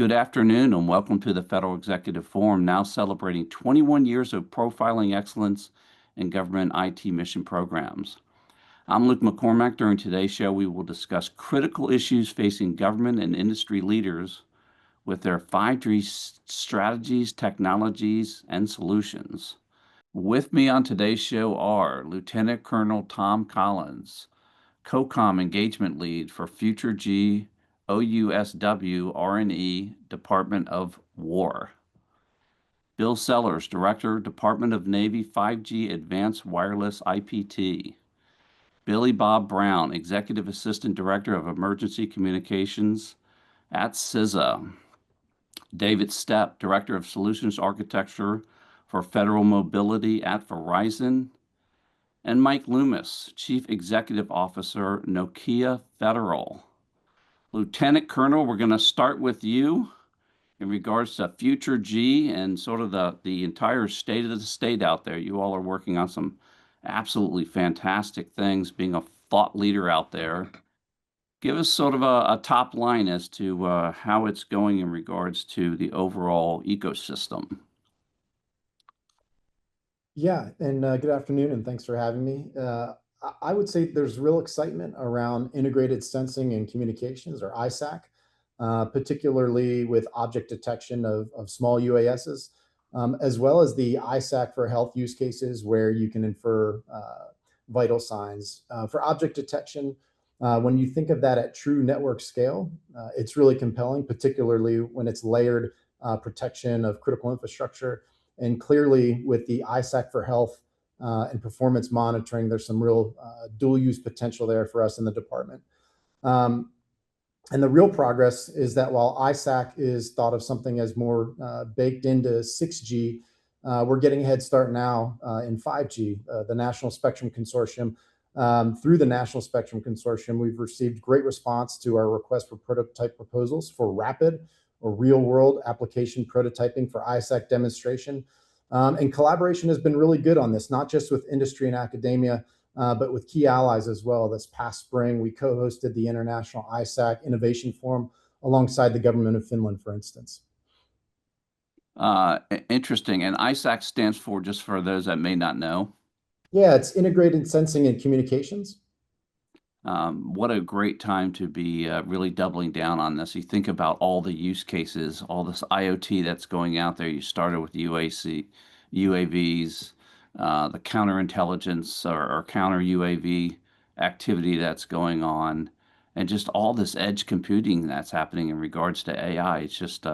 Good afternoon and welcome to the Federal Executive Forum, now celebrating 21 years of profiling excellence in government IT mission programs. I'm Luke McCormack. During today's show, we will discuss critical issues facing government and industry leaders with their 5G strategies, technologies, and solutions. With me on today's show are Lieutenant Colonel Tom Collins, COCOM Engagement Lead for Future G OUSW R&E Department of War. Bill Sellers, Director, Department of Navy 5G Advanced Wireless IPT. Billy Bob Brown, Executive Assistant Director of Emergency Communications at CISA. David Stepp, Director of Solutions Architecture for Federal Mobility at Verizon. And Mike Loomis, Chief Executive Officer, Nokia Federal. Lieutenant Colonel, we're going to start with you in regards to Future G and sort of the entire state of the state out there. You all are working on some absolutely fantastic things, being a thought leader out there. Give us sort of a top line as to how it's going in regards to the overall ecosystem. Yeah, and good afternoon, and thanks for having me. I would say there's real excitement around integrated sensing and communications, or ISAC, particularly with object detection of small UASs, as well as the ISAC for health use cases where you can infer vital signs. For object detection, when you think of that at true network scale, it's really compelling, particularly when it's layered protection of critical infrastructure. And clearly with the ISAC for health and performance monitoring, there's some real dual use potential there for us in the department. And the real progress is that while ISAC is thought of something as more baked into 6G, we're getting a head start now in 5G. The National Spectrum Consortium, through the National Spectrum Consortium, we've received great response to our request for prototype proposals for rapid or real world application prototyping for ISAC demonstration. And collaboration has been really good on this, not just with industry and academia, but with key allies as well. This past spring, we co-hosted the International ISAC Innovation Forum alongside the government of Finland, for instance. Interesting. And ISAC stands for, just for those that may not know? Yeah, it's Integrated Sensing and Communications. What a great time to be really doubling down on this. You think about all the use cases, all this IoT that's going out there. You started with UAVs, the counterintelligence or counter UAV activity that's going on, and just all this edge computing that's happening in regards to AI. It's just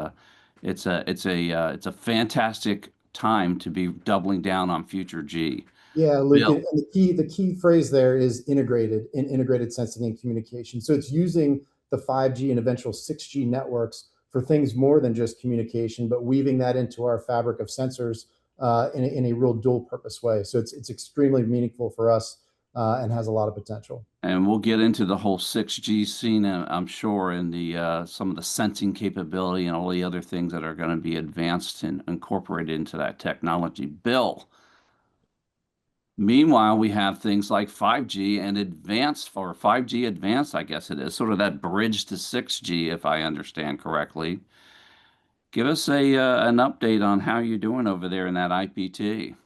it's a fantastic time to be doubling down on Future G. Yeah, Luke, Bill. and the key phrase there is integrated sensing and communication. So it's using the 5G and eventual 6G networks for things more than just communication, but weaving that into our fabric of sensors in a real dual purpose way. So it's extremely meaningful for us and has a lot of potential. And we'll get into the whole 6G scene, I'm sure, and the some of the sensing capability and all the other things that are going to be advanced and incorporated into that technology. Bill. Meanwhile, we have things like 5G and advanced, for 5G advanced, I guess it is, sort of that bridge to 6G, if I understand correctly. Give us an update on how you're doing over there in that IPT.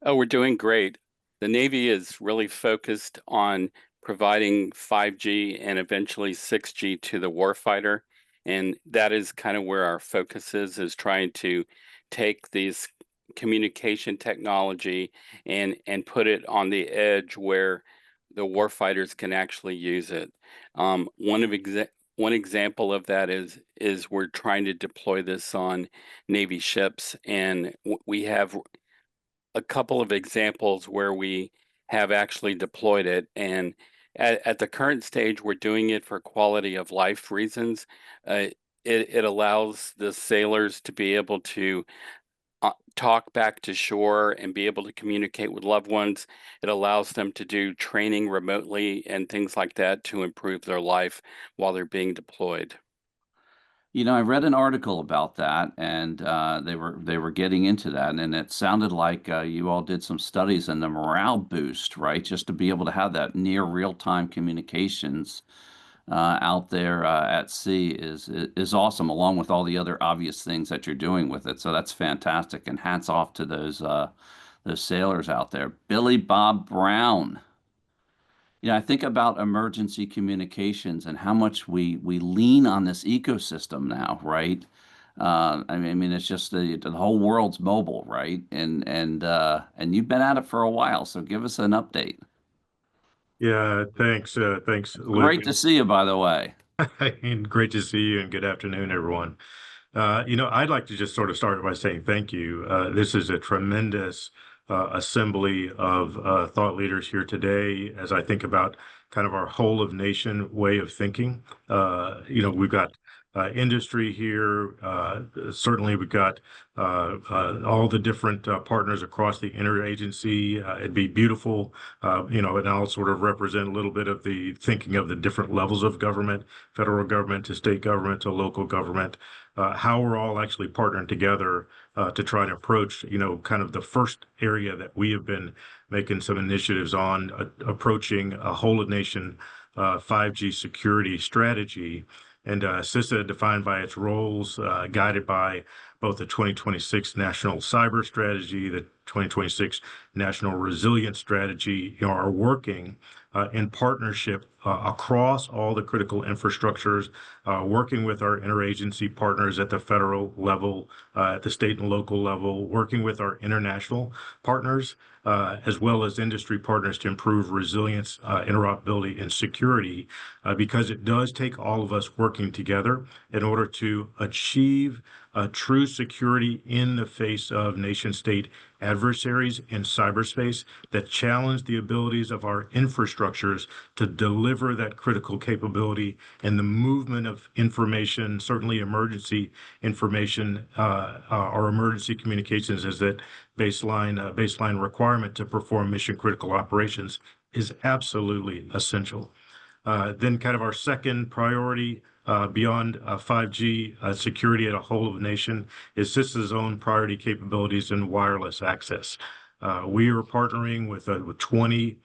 Oh, we're doing great. The Navy is really focused on providing 5G and eventually 6G to the warfighter. And that is kind of where our focus is trying to take these communication technology and put it on the edge where the warfighters can actually use it. One example of that is we're trying to deploy this on Navy ships, and we have a couple of examples where we have actually deployed it. And at the current stage, we're doing it for quality of life reasons. It allows the sailors to be able to talk back to shore and be able to communicate with loved ones. It allows them to do training remotely and things like that to improve their life while they're being deployed. You know, I read an article about that, and they were getting into that, and it sounded like you all did some studies and the morale boost, right? Just to be able to have that near real-time communications out there at sea is awesome, along with all the other obvious things that you're doing with it. So that's fantastic, and hats off to those sailors out there. Billy Bob Brown. I think about emergency communications and how much we lean on this ecosystem now, right? I mean, it's just the whole world's mobile, right? And you've been at it for a while, so give us an update. Yeah, thanks, Luke. Great to see you, by the way. And great to see you, and good afternoon, everyone. I'd like to just sort of start by saying thank you. This is a tremendous assembly of thought leaders here today as I think about kind of our whole of nation way of thinking. We've got industry here. Certainly, we've got all the different partners across the interagency. It'd be beautiful, and I'll sort of represent a little bit of the thinking of the different levels of government, federal government to state government to local government, how we're all actually partnering together to try and approach, kind of the first area that we have been making some initiatives on, approaching a whole of nation 5G security strategy. And CISA, defined by its roles, guided by both the 2026 National Cyber Strategy, the 2026 National Resilience Strategy, are working in partnership across all the critical infrastructures, working with our interagency partners at the federal level, at the state and local level, working with our international partners, as well as industry partners to improve resilience, interoperability, and security, because it does take all of us working together in order to achieve true security in the face of nation-state adversaries in cyberspace that challenge the abilities of our infrastructures to deliver that critical capability and the movement of information, certainly emergency information or emergency communications as that baseline requirement to perform mission critical operations is absolutely essential. Then kind of our second priority beyond 5G security at a whole of nation is CISA's own priority capabilities in wireless access. We are partnering with 20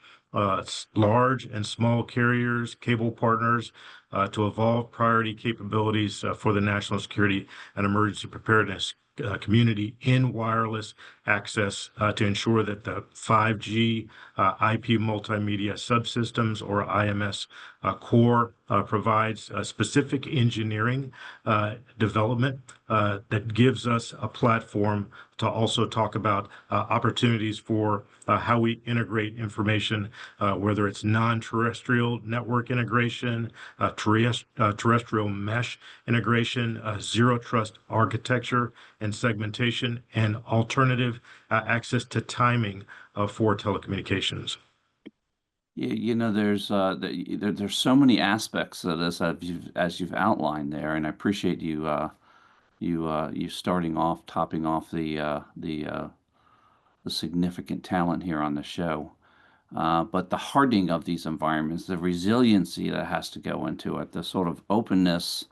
large and small carriers, cable partners, to evolve priority capabilities for the national security and emergency preparedness community in wireless access to ensure that the 5G IP multimedia subsystems or IMS core provides specific engineering development that gives us a platform to also talk about opportunities for how we integrate information, whether it's non-terrestrial network integration, terrestrial mesh integration, zero trust architecture and segmentation, and alternative access to timing for telecommunications. There's there's so many aspects of this as you've outlined there, and I appreciate you starting off, topping off the significant talent here on the show. But the hardening of these environments, the resiliency that has to go into it, the sort of openness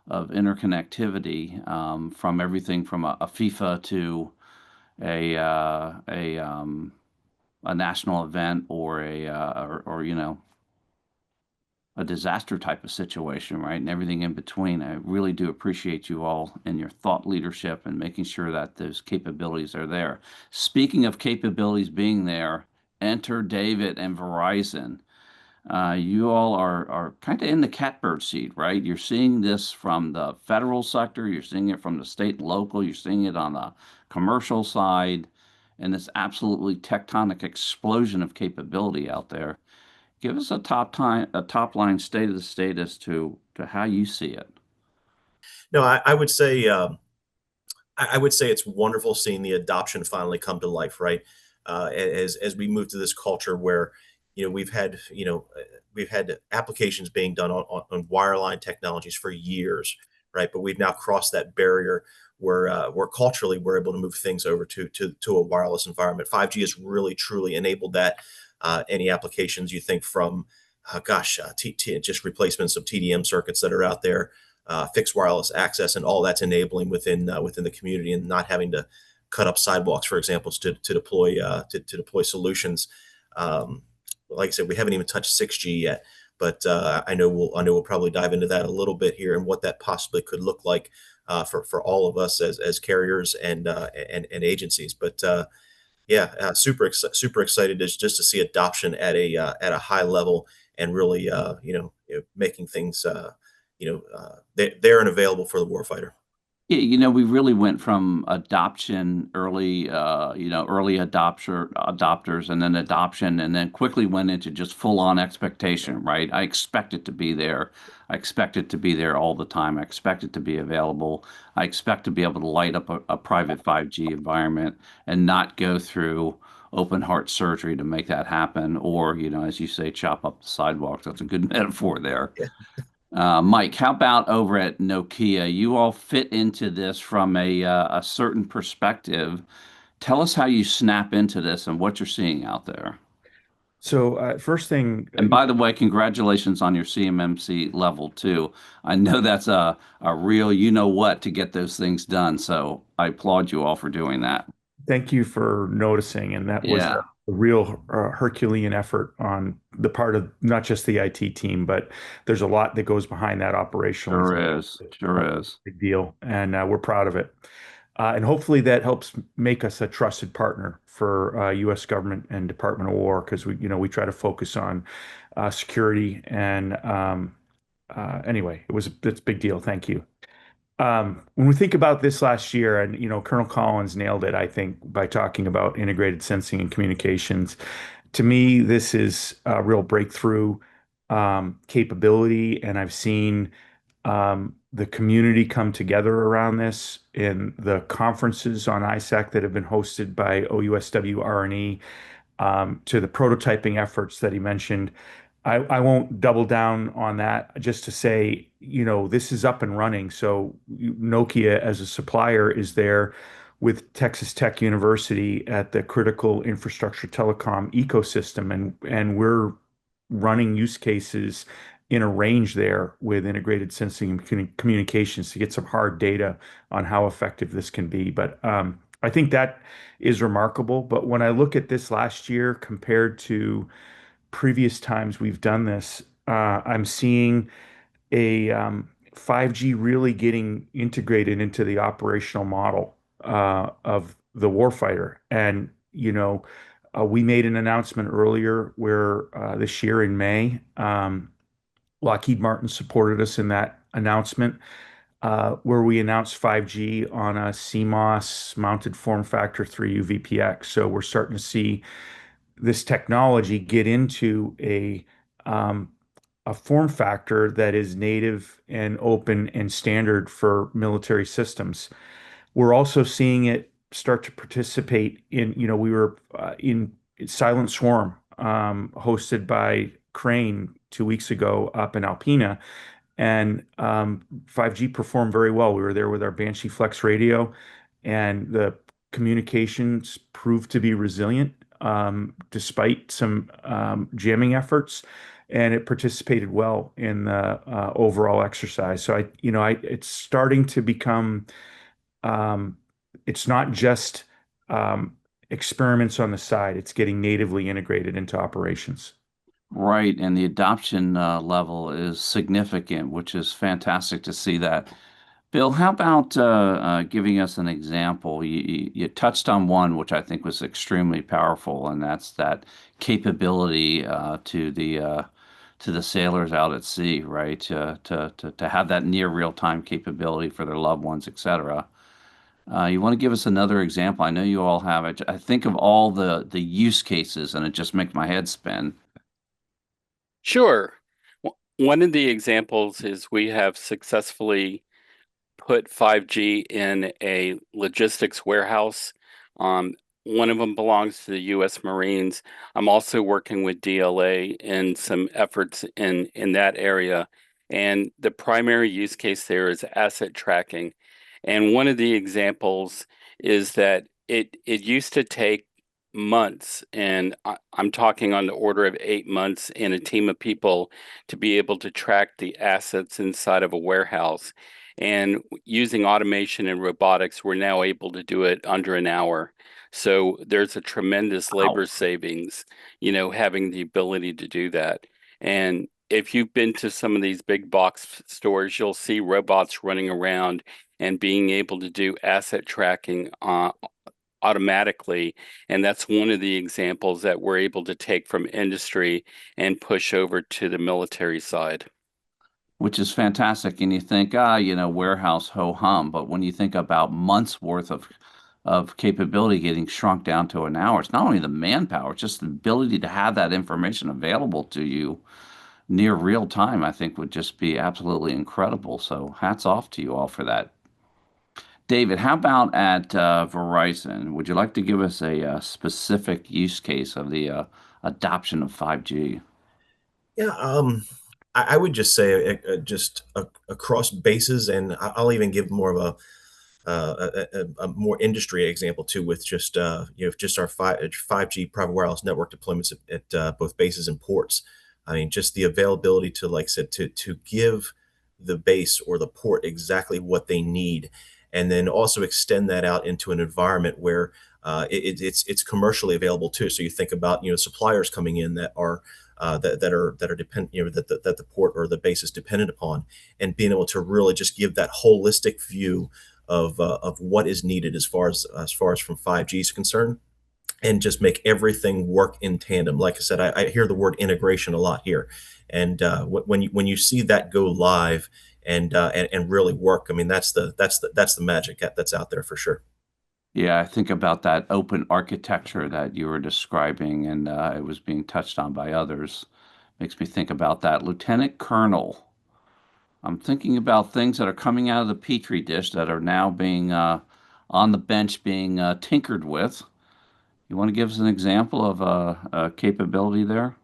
of interconnectivity, from everything from a FIFA to a a national event or a disaster type of situation, right? And everything in between. I really do appreciate you all and your thought leadership and making sure that those capabilities are there. Speaking of capabilities being there, enter David and Verizon. You all are kind of in the catbird seat, right? You're seeing this from the federal sector, you're seeing it from the state and local, you're seeing it on the commercial side, and this absolutely tectonic explosion of capability out there. Give us a top line state of the state as to how you see it. No, I would say I would say it's wonderful seeing the adoption finally come to life, right? As we move to this culture where we've had applications being done on wireline technologies for years, right? But we've now crossed that barrier where culturally we're able to move things over to a wireless environment. 5G has really truly enabled that. Any applications you think from, just replacements of TDM circuits that are out there, fixed wireless access, and all that's enabling within the community, and not having to cut up sidewalks, for example, to deploy solutions. Like I said, we haven't even touched 6G yet, But I know we'll probably dive into that a little bit here and what that possibly could look like for all of us as carriers and agencies. But yeah, super excited just to see adoption at a high level and really making things there and available for the warfighter. Yeah, we really went from adoption early, early adopters and then adoption, and then quickly went into just full on expectation, right? I expect it to be there. I expect it to be there all the time. I expect it to be available. I expect to be able to light up a private 5G environment and not go through open heart surgery to make that happen, or, as you say, chop up the sidewalks. That's a good metaphor there. Yeah. Mike, how about over at Nokia? You all fit into this from a certain perspective. Tell us how you snap into this and what you're seeing out there. So first thing, And by the way, congratulations on your CMMC level two. I know that's a real what to get those things done. So I applaud you all for doing that. thank you for noticing. And that was Yeah, a real Herculean effort on the part of not just the IT team, but there's a lot that goes behind that operationally. sure is. Sure is. Big deal. And we're proud of it. And hopefully that helps make us a trusted partner for U.S. government and Department of War, because we try to focus on security. And anyway, it's a big deal. Thank you. When we think about this last year, and Colonel Collins nailed it, I think, by talking about integrated sensing and communications. To me, this is a real breakthrough capability, and I've seen the community come together around this in the conferences on ISAC that have been hosted by OUSW R&E, to the prototyping efforts that he mentioned. I won't double down on that, just to say, this is up and running. So Nokia as a supplier is there with Texas Tech University at the critical infrastructure telecom ecosystem, and we're running use cases in a range there with integrated sensing and communications to get some hard data on how effective this can be. But I think that is remarkable. But when I look at this last year compared to previous times we've done this, I'm seeing a 5G really getting integrated into the operational model of the warfighter. And, we made an announcement earlier where this year in May, Lockheed Martin supported us in that announcement, where we announced 5G on a CMOS mounted form factor 3U VPX. So we're starting to see this technology get into a form factor that is native and open and standard for military systems. We're also seeing it start to participate in, we were in Silent Swarm, hosted by Crane 2 weeks ago up in Alpena, and 5G performed very well. We were there with our Banshee Flex radio, and the communications proved to be resilient despite some jamming efforts, and it participated well in the overall exercise. So it's starting to become, it's not just experiments on the side; it's getting natively integrated into operations. Right. And the adoption level is significant, which is fantastic to see that. Bill, how about giving us an example? You touched on one, which I think was extremely powerful, and that's that capability to the sailors out at sea, right? To have that near real-time capability for their loved ones, etc. You want to give us another example? I know you all have it. I think of all the use cases, and it just makes my head spin. Sure. One of the examples is we have successfully put 5G in a logistics warehouse. One of them belongs to the U.S. Marines. I'm also working with DLA in some efforts in that area. And the primary use case there is asset tracking. And one of the examples is that it used to take months, and I'm talking on the order of 8 months, and a team of people to be able to track the assets inside of a warehouse. And using automation and robotics, we're now able to do it under an hour. So there's a tremendous labor savings, having the ability to do that. And if you've been to some of these big box stores, you'll see robots running around and being able to do asset tracking automatically. And that's one of the examples that we're able to take from industry and push over to the military side. Which is fantastic. And you think, warehouse ho hum. But when you think about months worth of capability getting shrunk down to an hour, it's not only the manpower, it's just the ability to have that information available to you near real time, I think would just be absolutely incredible. So hats off to you all for that. David, how about at Verizon? Would you like to give us a, specific use case of the adoption of 5G? Yeah, I would just say across bases, and I'll even give more of a more industry example too, with just just our 5G private wireless network deployments at both bases and ports. I mean, just the availability to, like I said, to give the base or the port exactly what they need, and then also extend that out into an environment where it's commercially available too. So you think about suppliers coming in that are that are dependent, that the port or the base is dependent upon, and being able to really just give that holistic view of what is needed as far as from 5G is concerned, and just make everything work in tandem. Like I said, I hear the word integration a lot here, and when you see that go live and really work, I mean that's the magic that's out there for sure. Yeah, I think about that open architecture that you were describing, and it was being touched on by others. Makes me think about that. Lieutenant Colonel, I'm thinking about things that are coming out of the petri dish that are now being on the bench being tinkered with. You want to give us an example of a capability there?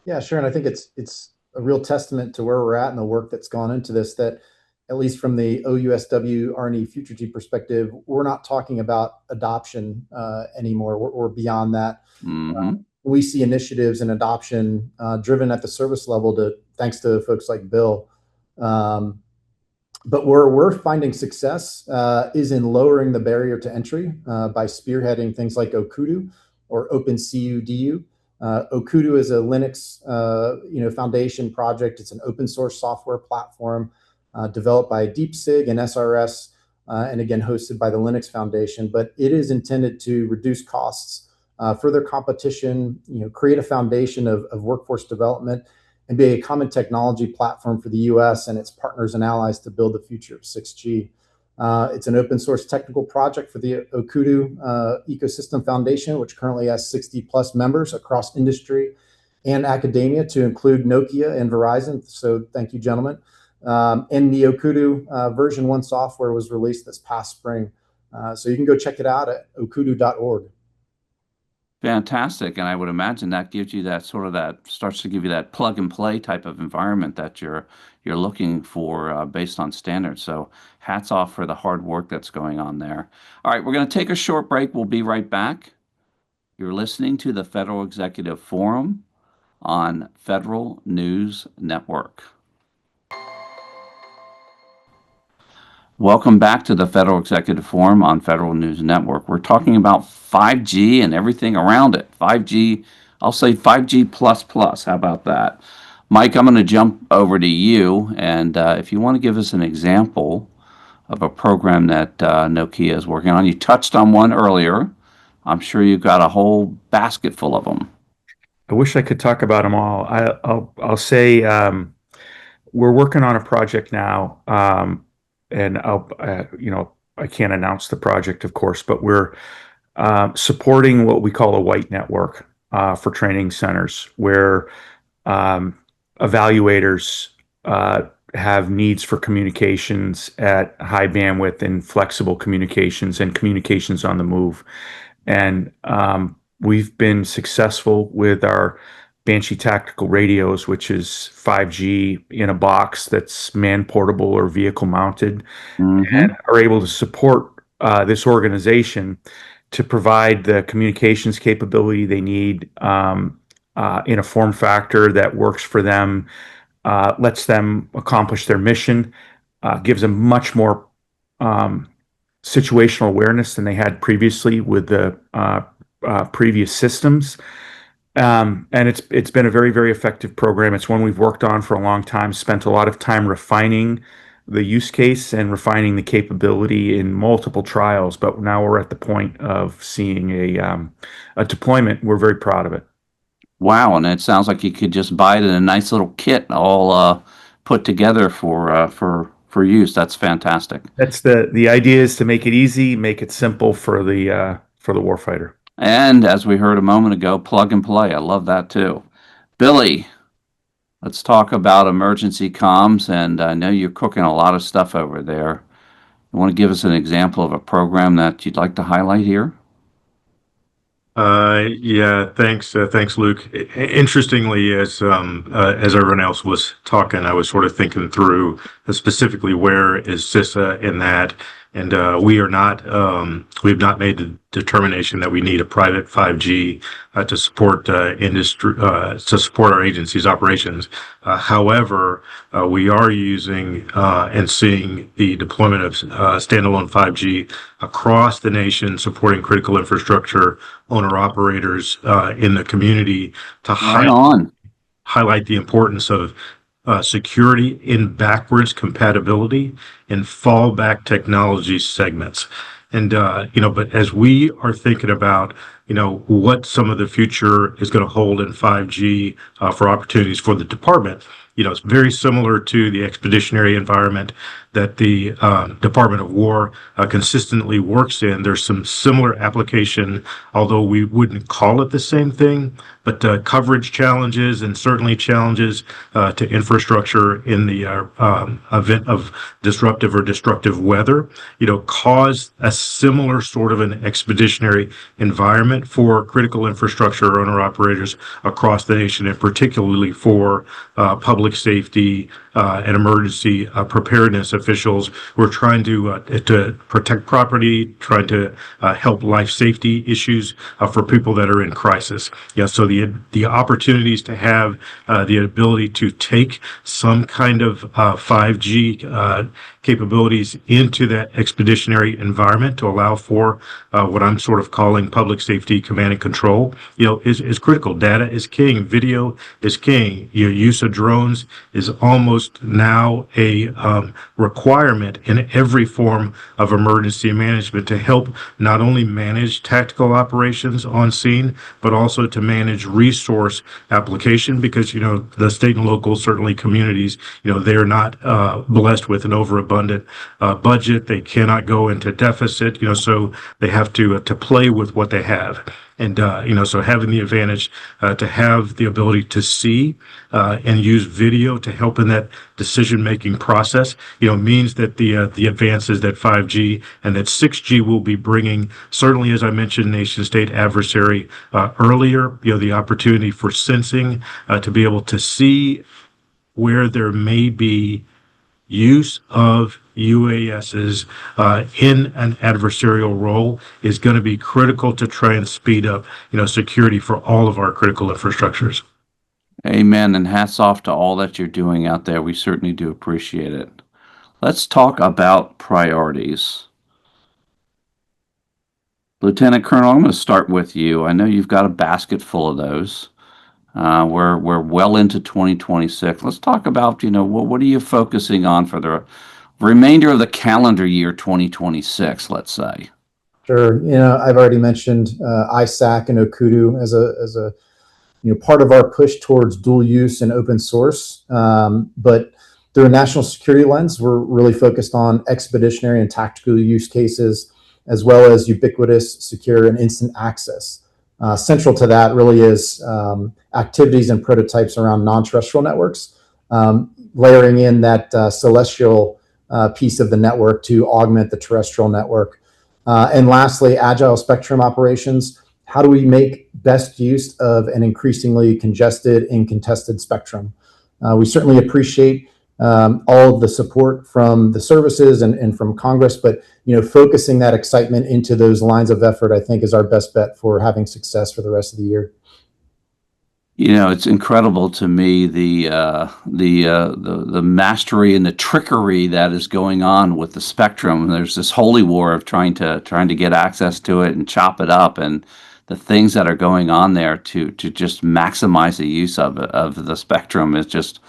Yeah, sure. And I think it's a real testament to where we're at and the work that's gone into this, that at least from the OUSW R&E Future G perspective, we're not talking about adoption anymore. We're beyond that. Mm-hmm. We see initiatives and adoption driven at the service level, thanks to folks like Bill. But where we're finding success is in lowering the barrier to entry by spearheading things like Okudu or OpenCUDU. Okudu is a Linux foundation project. It's an open source software platform developed by DeepSig and SRS, and again hosted by the Linux Foundation. But it is intended to reduce costs, further competition, create a foundation of workforce development, and be a common technology platform for the US and its partners and allies to build the future of 6G. It's an open source technical project for the Okudu Ecosystem Foundation, which currently has 60 plus members across industry and academia, to include Nokia and Verizon. So thank you, gentlemen. And the Okudu version 1 software was released this past spring. So you can go check it out at okudu.org. Fantastic. And I would imagine that gives you that starts to give you that plug and play type of environment that you're looking for based on standards. So hats off for the hard work that's going on there. All right, we're going to take a short break. We'll be right back. You're listening to the Federal Executive Forum on Federal News Network. Welcome back to the Federal Executive Forum on Federal News Network. We're talking about 5G and everything around it. 5G, I'll say 5G plus plus. How about that? Mike, I'm going to jump over to you. And if you want to give us an example of a program that Nokia is working on. You touched on one earlier. I'm sure you've got a whole basket full of them. I wish I could talk about them all. I'll say we're working on a project now, and I can't announce the project, of course, but we're supporting what we call a white network for training centers, where evaluators have needs for communications at high bandwidth and flexible communications and communications on the move. And we've been successful with our Banshee tactical radios, which is 5G in a box that's man portable or vehicle mounted, and are able to support this organization to provide the communications capability they need in a form factor that works for them, lets them accomplish their mission, gives them much more situational awareness than they had previously with the previous systems, And it's been a very, very effective program. It's one we've worked on for a long time, spent a lot of time refining the use case and refining the capability in multiple trials. But now we're at the point of seeing a deployment. We're very proud of it. Wow, and it sounds like you could just buy it in a nice little kit, all put together for use. That's fantastic. That's the idea is to make it easy, make it simple for the warfighter. And as we heard a moment ago, plug and play. I love that too. Billy, let's talk about emergency comms. And I know you're cooking a lot of stuff over there. You want to give us an example of a program that you'd like to highlight here? Yeah, thanks, Luke. Interestingly, as everyone else was talking, I was sort of thinking through specifically where is CISA in that, and we've not made the determination that we need a private 5G to support industry to support our agency's operations. However, we are using and seeing the deployment of standalone 5G across the nation, supporting critical infrastructure owner operators in the community to Right on. highlight the importance of security in backwards compatibility and fallback technology segments. And, but as we are thinking about, what some of the future is going to hold in 5G for opportunities for the department, it's very similar to the expeditionary environment that the Department of War consistently works in. There's some similar application, although we wouldn't call it the same thing, but coverage challenges and certainly challenges to infrastructure in the event of disruptive or destructive weather, cause a similar sort of an expeditionary environment for critical infrastructure owner operators across the nation, and particularly for public safety and emergency preparedness officials who are trying to protect property, trying to help life safety issues for people that are in crisis. Yeah, so the opportunities to have the ability to take some kind of 5G capabilities into that expeditionary environment to allow for what I'm sort of calling public safety command and control, is critical. Data is king. Video is king. Your use of drones is almost now a requirement in every form of emergency management to help not only manage tactical operations on scene, but also to manage resource application, because, the state and local, certainly communities, they're not blessed with an overabundant budget. They cannot go into deficit, so they have to play with what they have. And, so having the advantage to have the ability to see and use video to help in that decision-making process, means that the advances that 5G and that 6G will be bringing, certainly, as I mentioned, nation-state adversary earlier, the opportunity for sensing to be able to see where there may be use of UASs in an adversarial role is going to be critical to try and speed up, security for all of our critical infrastructures. Amen. And hats off to all that you're doing out there. We certainly do appreciate it. Let's talk about priorities. Lieutenant Colonel, I'm going to start with you. I know you've got a basket full of those. We're well into 2026. Let's talk about, what are you focusing on for the remainder of the calendar year 2026, let's say? Sure. I've already mentioned ISAC and Okudu as a part of our push towards dual use and open source. But through a national security lens, we're really focused on expeditionary and tactical use cases, as well as ubiquitous, secure, and instant access. Central to that really is activities and prototypes around non-terrestrial networks, layering in that celestial piece of the network to augment the terrestrial network. And lastly, agile spectrum operations. How do we make best use of an increasingly congested and contested spectrum? We certainly appreciate all of the support from the services and from Congress, but focusing that excitement into those lines of effort, I think, is our best bet for having success for the rest of the year. It's incredible to me the mastery and the trickery that is going on with the spectrum. There's this holy war of trying to get access to it and chop it up, and the things that are going on there to just maximize the use of the spectrum is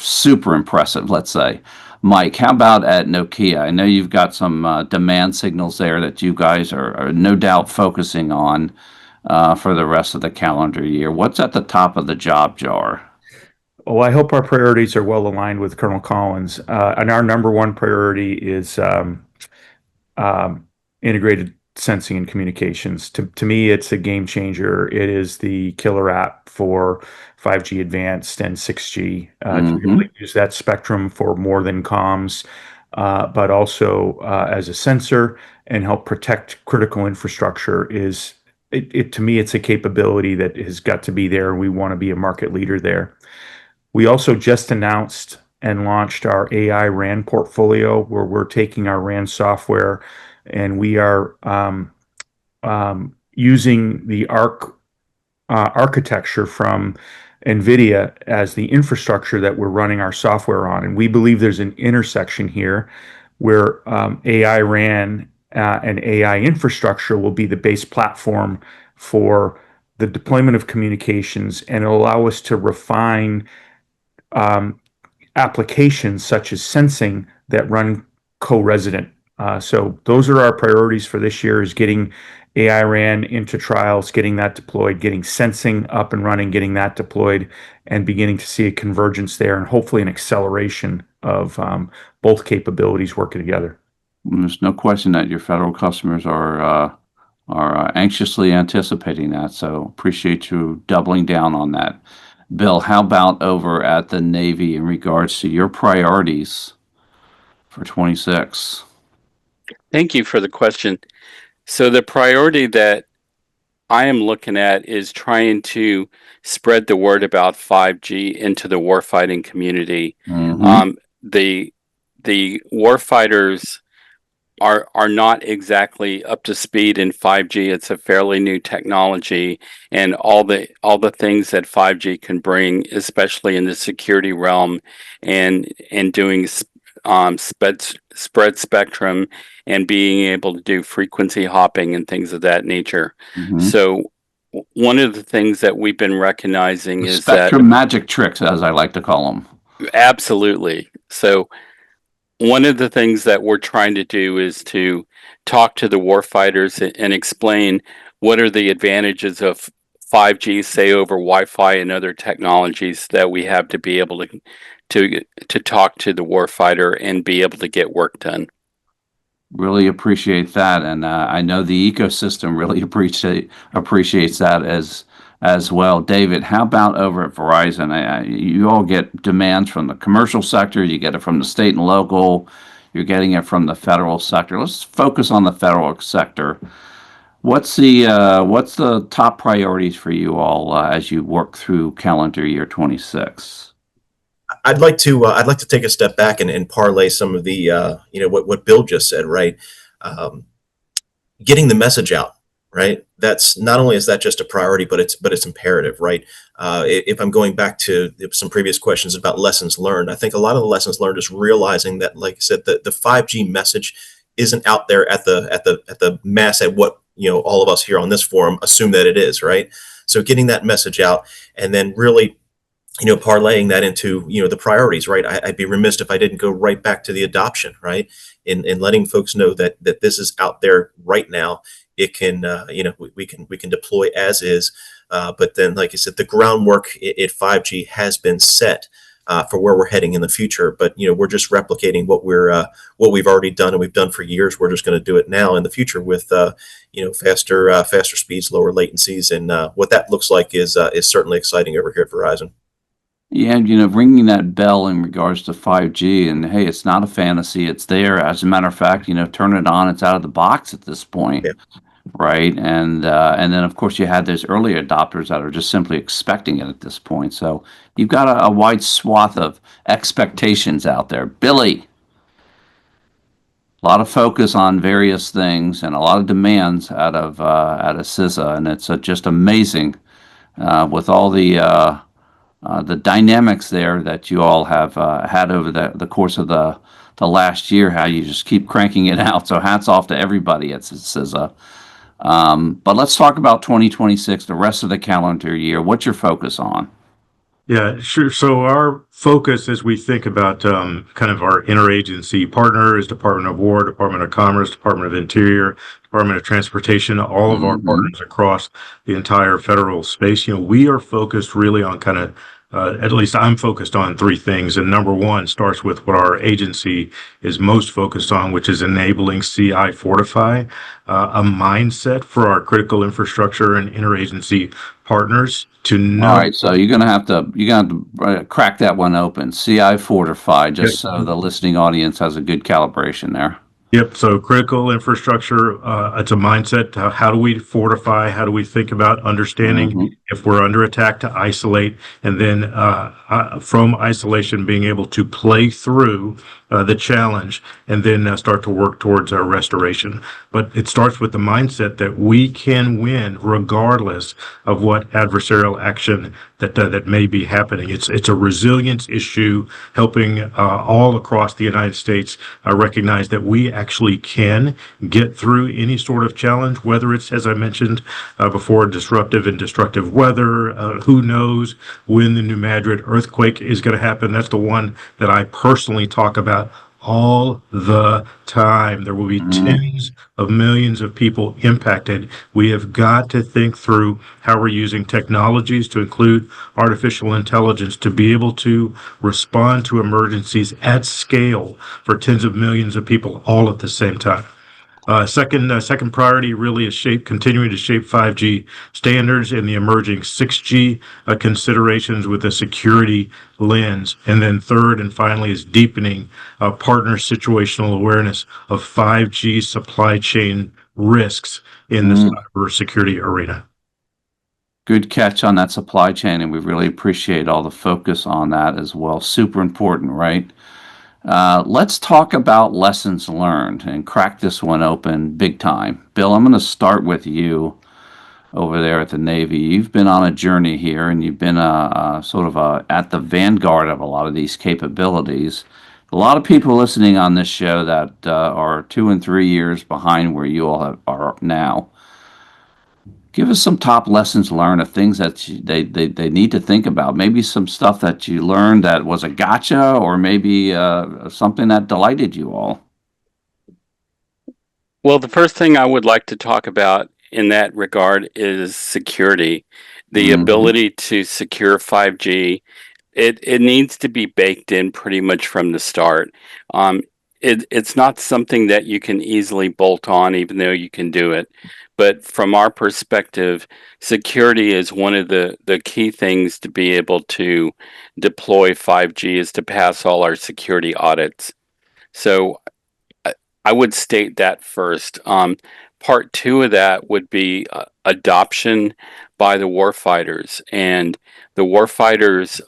super impressive, let's say. Mike, how about at Nokia? I know you've got some demand signals there that you guys are no doubt focusing on for the rest of the calendar year. What's at the top of the job jar? Well, I hope our priorities are well aligned with Colonel Collins. And our number one priority is integrated sensing and communications. To me, it's a game changer. It is the killer app for 5G advanced and 6G to be able to use that spectrum for more than comms, but also as a sensor and help protect critical infrastructure to me, it's a capability that has got to be there, and we want to be a market leader there. We also just announced and launched our AI RAN portfolio, where we're taking our RAN software and we are using the architecture from NVIDIA as the infrastructure that we're running our software on. And we believe there's an intersection here where AI RAN and AI infrastructure will be the base platform for the deployment of communications, and it'll allow us to refine applications such as sensing that run co-resident. So those are our priorities for this year: is getting AI RAN into trials, getting that deployed, getting sensing up and running, getting that deployed, and beginning to see a convergence there, and hopefully an acceleration of both capabilities working together. There's no question that your federal customers are anxiously anticipating that. So appreciate you doubling down on that. Bill, how about over at the Navy in regards to your priorities for 26? Thank you for the question. So the priority that I am looking at is trying to spread the word about 5G into the warfighting community. The warfighters are not exactly up to speed in 5G. It's a fairly new technology, and all the things that 5G can bring, especially in the security realm, and doing spread spectrum and being able to do frequency hopping and things of that nature. So one of the things that we've been recognizing is spectrum magic tricks, as I like to call them. Absolutely. So one of the things that we're trying to do is to talk to the warfighters and explain what are the advantages of 5G, say over Wi-Fi and other technologies that we have to be able to talk to the warfighter and be able to get work done. Really appreciate that, and I know the ecosystem really appreciates that as well. David, how about over at Verizon? You all get demands from the commercial sector, you get it from the state and local, you're getting it from the federal sector. Let's focus on the federal sector. What's the top priorities for you all as you work through calendar year 26? I'd like to take a step back and parlay some of the what Bill just said, right? Getting the message out, right? That's not only is that just a priority, but it's imperative, right? If I'm going back to some previous questions about lessons learned, I think a lot of the lessons learned is realizing that, like I said, the 5G message isn't out there at the mass at what all of us here on this forum assume that it is, right? So getting that message out and then really parlaying that into the priorities, right? I'd be remiss if I didn't go right back to the adoption, right? In letting folks know that this is out there right now. It can we can deploy as is, but then, like I said, the groundwork at 5G has been set for where we're heading in the future. But we're just replicating what we've already done, and we've done for years. We're just going to do it now in the future with faster speeds, lower latencies, and what that looks like is certainly exciting over here at Verizon. Yeah, ringing that bell in regards to 5G, and hey, it's not a fantasy, it's there. As a matter of fact, turn it on, it's out of the box at this point, Yeah. right? And then, of course, you had those early adopters that are just simply expecting it at this point. So you've got a wide swath of expectations out there. Billy, a lot of focus on various things and a lot of demands out of CISA, and it's just amazing with all the dynamics there that you all have had over the course of the last year, how you just keep cranking it out. So hats off to everybody at CISA. But let's talk about 2026, the rest of the calendar year. What's your focus on? Yeah, sure. So our focus as we think about kind of our interagency partners, Department of War, Department of Commerce, Department of Interior, Department of Transportation, all of our Mhm. partners across the entire federal space, we are focused really on kind of, at least I'm focused on three things. And number one starts with what our agency is most focused on, which is enabling CI Fortify, a mindset for our critical infrastructure and interagency partners to All know. right, so you're gonna have to crack that one open. CI Fortify, just so the listening audience has a good calibration there. Yep. So critical infrastructure, it's a mindset. How do we fortify? How do we think about understanding Hmm. if we're under attack to isolate, and then from isolation being able to play through the challenge, and then start to work towards our restoration. But it starts with the mindset that we can win regardless of what adversarial action that may be happening. It's a resilience issue, helping all across the United States recognize that we actually can get through any sort of challenge, whether it's, as I mentioned before, disruptive and destructive weather. Who knows when the New Madrid earthquake is going to happen? That's the one that I personally talk about all the time. There will be tens of millions of people impacted. We have got to think through how we're using technologies to include artificial intelligence to be able to respond to emergencies at scale for tens of millions of people all at the same time. Second priority really is continuing to shape 5G standards and the emerging 6G considerations with a security lens. And then third and finally is deepening partner situational awareness of 5G supply chain risks in the cybersecurity arena. Good catch on that supply chain, and we really appreciate all the focus on that as well. Super important, right? Let's talk about lessons learned and crack this one open big time. Bill, I'm going to start with you over there at the Navy. You've been on a journey here, and you've been at the vanguard of a lot of these capabilities. A lot of people listening on this show that are 2 and 3 years behind where you all are now. Give us some top lessons learned of things that they need to think about. Maybe some stuff that you learned that was a gotcha, or maybe something that delighted you all. Well, the first thing I would like to talk about in that regard is security. The Mhm. ability to secure 5G, it needs to be baked in pretty much from the start. It's not something that you can easily bolt on, even though you can do it. But from our perspective, security is one of the key things to be able to deploy 5G is to pass all our security audits. So I would state that first. Part two of that would be adoption by the warfighters. And the warfighters,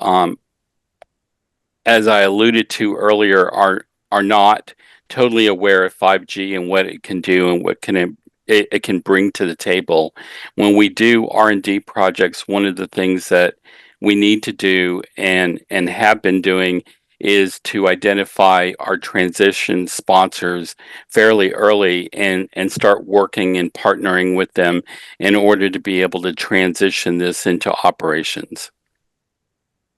as I alluded to earlier, are not totally aware of 5G and what it can do and what it can bring to the table. When we do R&D projects, one of the things that we need to do and have been doing is to identify our transition sponsors fairly early and start working and partnering with them in order to be able to transition this into operations.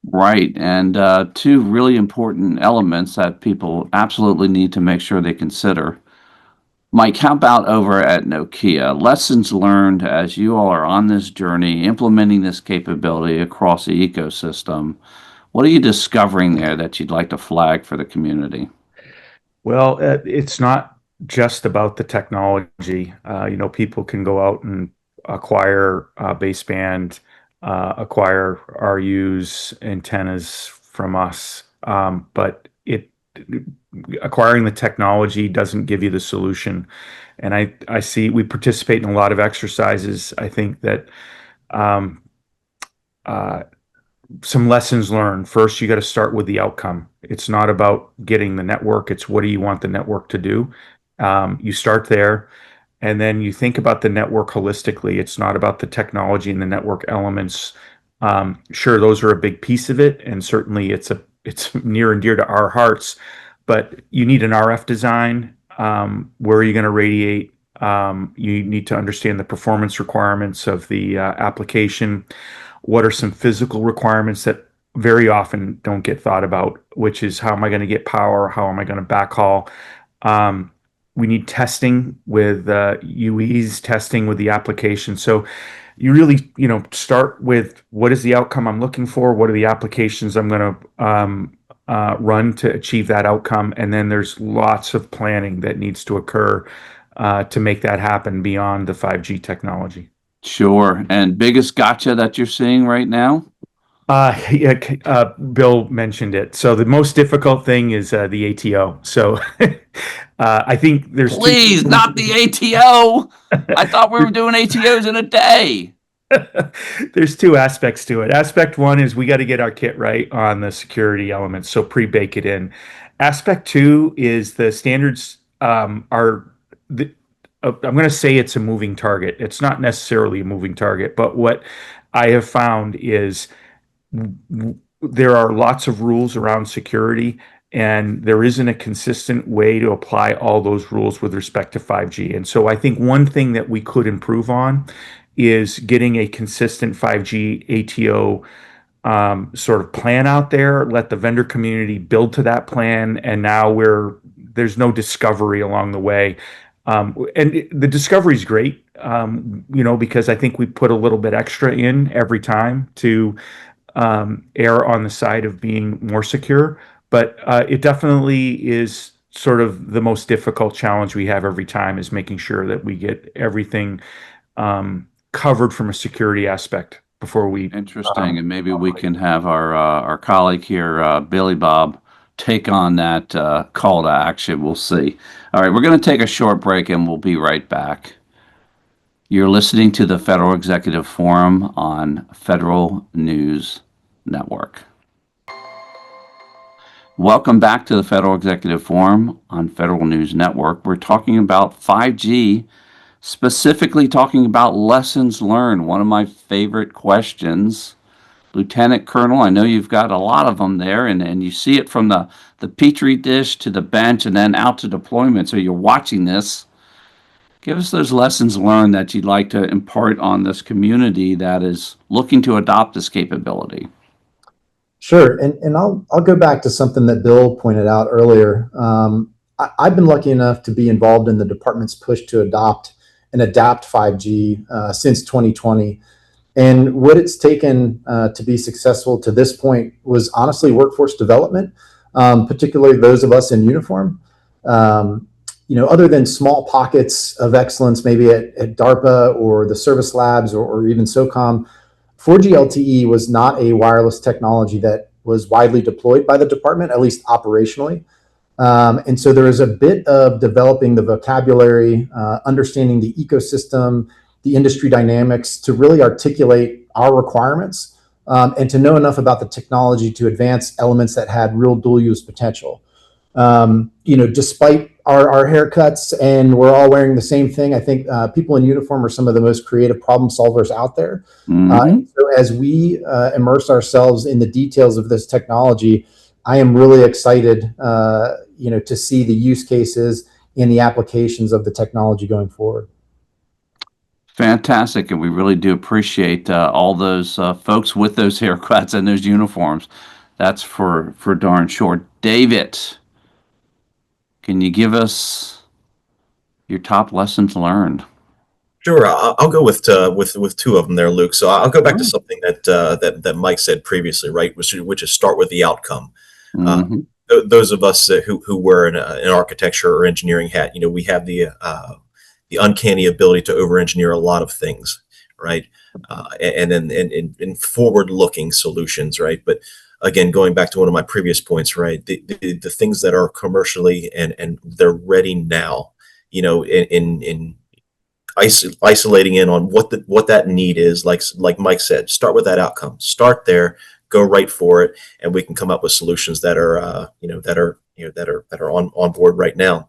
Right. And two really important elements that people absolutely need to make sure they consider. Mike, how about over at Nokia? Lessons learned as you all are on this journey, implementing this capability across the ecosystem. What are you discovering there that you'd like to flag for the community? Well, it's not just about the technology. People can go out and acquire baseband, acquire RUs, antennas from us, but acquiring the technology doesn't give you the solution. And I see we participate in a lot of exercises. I think that um, uh, some lessons learned. First, you got to start with the outcome. It's not about getting the network, it's what do you want the network to do. You start there, and then you think about the network holistically. It's not about the technology and the network elements. Sure, those are a big piece of it, and certainly it's near and dear to our hearts. But you need an RF design. Where are you going to radiate? You need to understand the performance requirements of the application. What are some physical requirements that very often don't get thought about, which is how am I going to get power? How am I going to backhaul? We need testing with UEs, testing with the application. So you really, start with what is the outcome I'm looking for? What are the applications I'm going to run to achieve that outcome? And then there's lots of planning that needs to occur to make that happen beyond the 5G technology. Sure. And biggest gotcha that you're seeing right now? Bill mentioned it. So the most difficult thing is the ATO. So I think there's Please, not the ATO. I thought we were doing ATOs in a day. There's two aspects to it. Aspect one is we got to get our kit right on the security elements, so pre-bake it in. Aspect two is the standards I'm going to say it's a moving target. It's not necessarily a moving target, but what I have found is there are lots of rules around security, and there isn't a consistent way to apply all those rules with respect to 5G. And so I think one thing that we could improve on is getting a consistent 5G ATO sort of plan out there, let the vendor community build to that plan, and now there's no discovery along the way. And the discovery is great, because I think we put a little bit extra in every time to err on the side of being more secure. But it definitely is sort of the most difficult challenge we have every time, is making sure that we get everything covered from a security aspect before we. Interesting. And maybe we can have our colleague here, Billy Bob, take on that call to action. We'll see. All right, we're going to take a short break and we'll be right back. You're listening to the Federal Executive Forum on Federal News Network. Welcome back to the Federal Executive Forum on Federal News Network. We're talking about 5G, specifically talking about lessons learned. One of my favorite questions. Lieutenant Colonel, I know you've got a lot of them there, and you see it from the petri dish to the bench and then out to deployment. So you're watching this. Give us those lessons learned that you'd like to impart on this community that is looking to adopt this capability. Sure, and I'll go back to something that Bill pointed out earlier. I've been lucky enough to be involved in the department's push to adopt and adapt 5G since 2020. And what it's taken to be successful to this point was honestly workforce development, particularly those of us in uniform. Other than small pockets of excellence, maybe at DARPA or the service labs or even SOCOM, 4G LTE was not a wireless technology that was widely deployed by the department, at least operationally. And so there is a bit of developing the vocabulary, understanding the ecosystem, the industry dynamics to really articulate our requirements, and to know enough about the technology to advance elements that had real dual use potential. Despite our haircuts and we're all wearing the same thing, I think people in uniform are some of the most creative problem solvers out there. So as we immerse ourselves in the details of this technology, I am really excited, to see the use cases and the applications of the technology going forward. Fantastic, and we really do appreciate all those folks with those haircuts and those uniforms. That's for darn sure. David, can you give us your top lessons learned? Sure, I'll go with two of them there, Luke. So I'll go back to something that Mike said previously, right? Which is start with the outcome. Those of us who wear an architecture or engineering hat, we have the uncanny ability to over-engineer a lot of things, right? And then in forward-looking solutions, right? But again, going back to one of my previous points, right? The things that are commercially and they're ready now, in isolating in on what that need is, like Mike said, start with that outcome, start there, go right for it, and we can come up with solutions that are on board right now.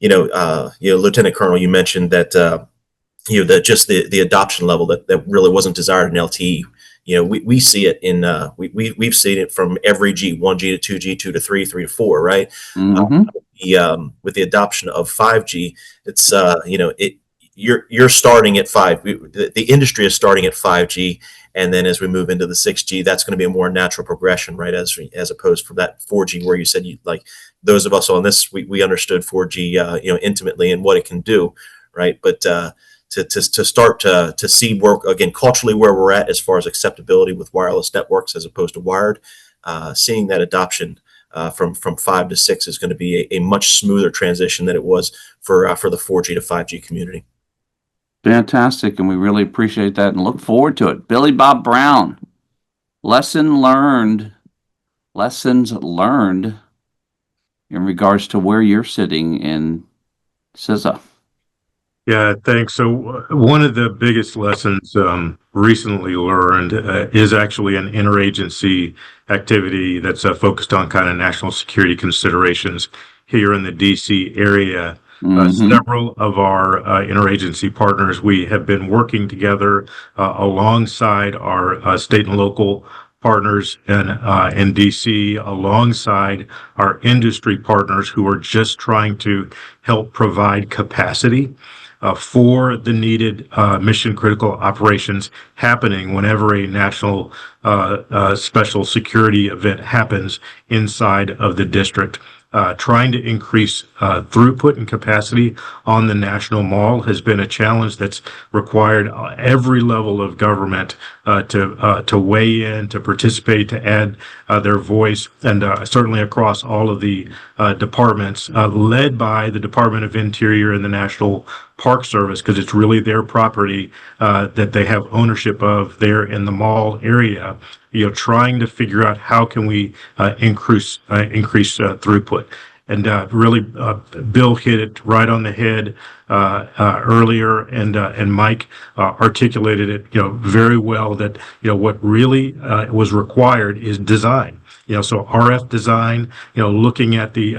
Lieutenant Colonel, you mentioned that that just the adoption level that really wasn't desired in LTE. we see it in we've seen it from every G, 1G to 2G, 2 to 3, 3 to 4, right? Mm-hmm. With the adoption of 5G, it's you're starting at the industry is starting at 5G, and then as we move into the 6G, that's going to be a more natural progression, right? As opposed from that 4G, where you said those of us on this, we understood 4G intimately and what it can do, right? But to start to see work again culturally where we're at as far as acceptability with wireless networks as opposed to wired, seeing that adoption from 5 to 6 is going to be a much smoother transition than it was for the 4G to 5G community. Fantastic, and we really appreciate that and look forward to it. Billy Bob Brown, lessons learned in regards to where you're sitting in CISA. Yeah, thanks. So one of the biggest lessons recently learned is actually an interagency activity that's focused on kind of national security considerations here in the DC area. Several of our interagency partners, we have been working together alongside our state and local partners in DC, alongside our industry partners who are just trying to help provide capacity for the needed mission critical operations happening whenever a national special security event happens inside of the district. Trying to increase throughput and capacity on the National Mall has been a challenge that's required every level of government to weigh in, to participate, to add their voice, and certainly across all of the departments, led by the Department of Interior and the National Park Service, because it's really their property that they have ownership of there in the mall area. Trying to figure out how can we increase throughput. And really, Bill hit it right on the head earlier, and Mike articulated it, very well. That what really was required is design. So RF design, looking at the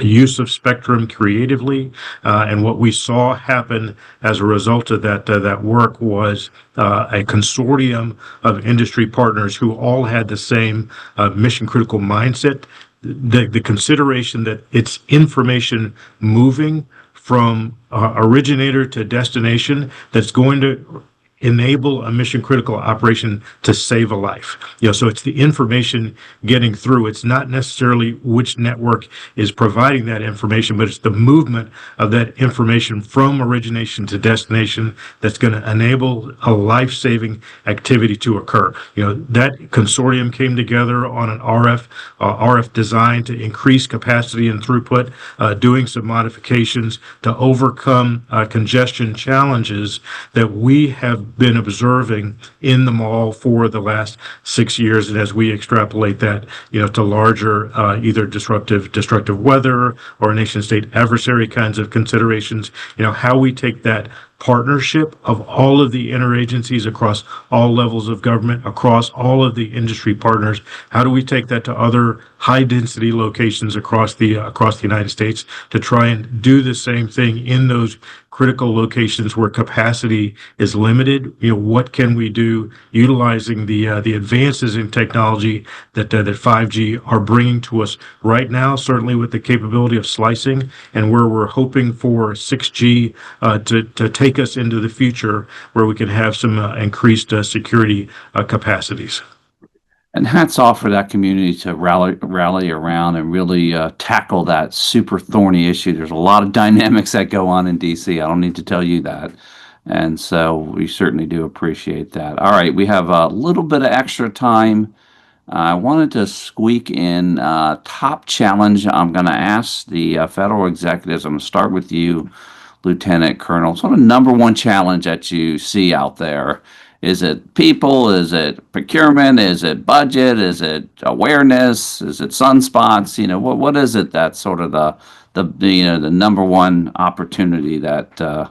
use of spectrum creatively, and what we saw happen as a result of that work was a consortium of industry partners who all had the same mission critical mindset. The consideration that it's information moving from originator to destination that's going to enable a mission critical operation to save a life. So it's the information getting through. It's not necessarily which network is providing that information, but it's the movement of that information from origination to destination that's going to enable a life-saving activity to occur. That consortium came together on an RF design to increase capacity and throughput, doing some modifications to overcome congestion challenges that we have been observing in the mall for the last 6 years. And as we extrapolate that, to larger, either destructive weather or nation state adversary kinds of considerations, how we take that partnership of all of the interagencies across all levels of government, across all of the industry partners. How do we take that to other high density locations across the United States to try and do the same thing in those critical locations where capacity is limited? What can we do utilizing the advances in technology that 5G are bringing to us right now, certainly with the capability of slicing, and where we're hoping for 6G to take us into the future where we can have some increased security capacities. And hats off for that community to rally around and really tackle that super thorny issue. There's a lot of dynamics that go on in DC. I don't need to tell you that. And so we certainly do appreciate that. All right, we have a little bit of extra time. I wanted to squeak in top challenge. I'm going to ask the federal executives. I'm going to start with you, Lieutenant Colonel. Sort of number one challenge that you see out there. Is it people? Is it procurement? Is it budget? Is it awareness? Is it sunspots? What is it that's sort of the number one opportunity that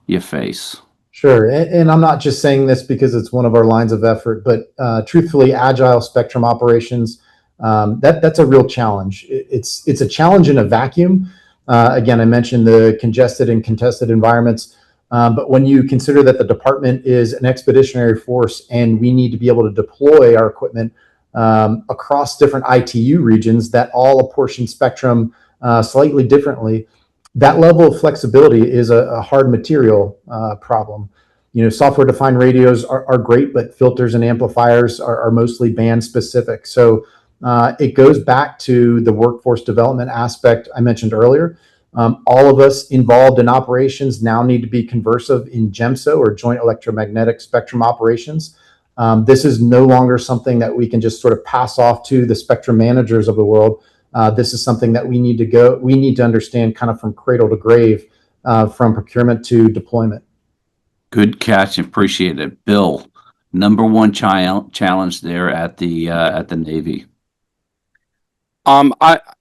you face? Sure. And I'm not just saying this because it's one of our lines of effort, but truthfully, agile spectrum operations, that's a real challenge. It's a challenge in a vacuum. Again, I mentioned the congested and contested environments. But when you consider that the department is an expeditionary force and we need to be able to deploy our equipment across different ITU regions that all apportion spectrum slightly differently, that level of flexibility is a hard material problem. Software-defined radios are great, but filters and amplifiers are mostly band specific. So it goes back to the workforce development aspect I mentioned earlier. All of us involved in operations now need to be conversant in GEMSO, or Joint Electromagnetic Spectrum Operations. This is no longer something that we can just sort of pass off to the spectrum managers of the world. This is something that we need to understand kind of from cradle to grave, from procurement to deployment. Good catch. Appreciate it. Bill, number one challenge there at the Navy. I'm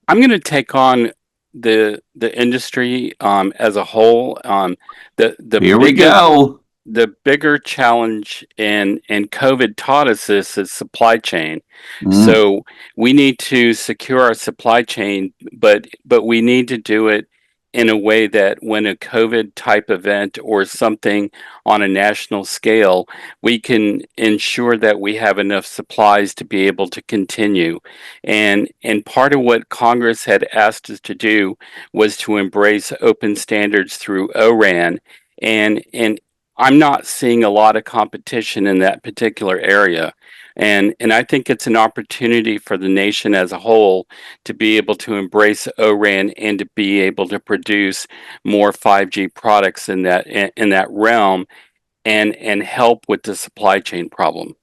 going to take on the industry as a whole. Here we go. The bigger challenge, and COVID taught us this, is supply chain. So we need to secure our supply chain, but we need to do it in a way that when a COVID type event or something on a national scale, we can ensure that we have enough supplies to be able to continue. And part of what Congress had asked us to do was to embrace open standards through ORAN. And I'm not seeing a lot of competition in that particular area. And I think it's an opportunity for the nation as a whole to be able to embrace ORAN and to be able to produce more 5G products in that realm and help with the supply chain problem.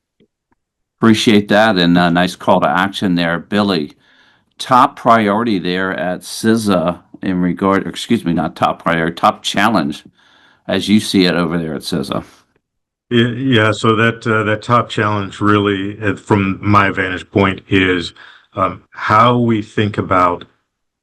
Appreciate that, and a nice call to action there, Billy. Top priority there at CISA in regard, excuse me, not top priority, top challenge as you see it over there at CISA. Yeah, so that top challenge really, from my vantage point, is how we think about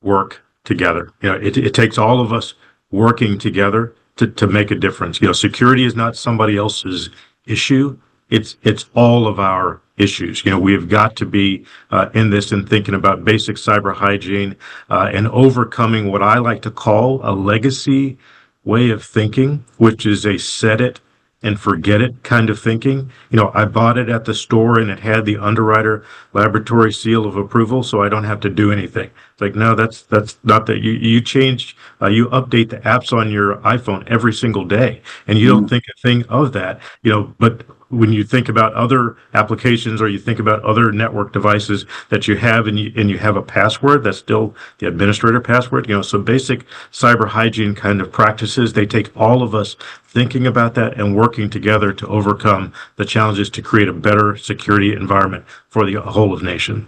work together. It takes all of us working together to make a difference. Security is not somebody else's issue. It's all of our issues. We've got to be in this and thinking about basic cyber hygiene and overcoming what I like to call a legacy way of thinking, which is a set it and forget it kind of thinking. I bought it at the store and it had the underwriter laboratory seal of approval, so I don't have to do anything. It's like, no, that's not that. You update the apps on your iPhone every single day, and you don't think a thing of that. But when you think about other applications or you think about other network devices that you have, and you have a password that's still the administrator password, so basic cyber hygiene kind of practices, they take all of us thinking about that and working together to overcome the challenges to create a better security environment for the whole of nation.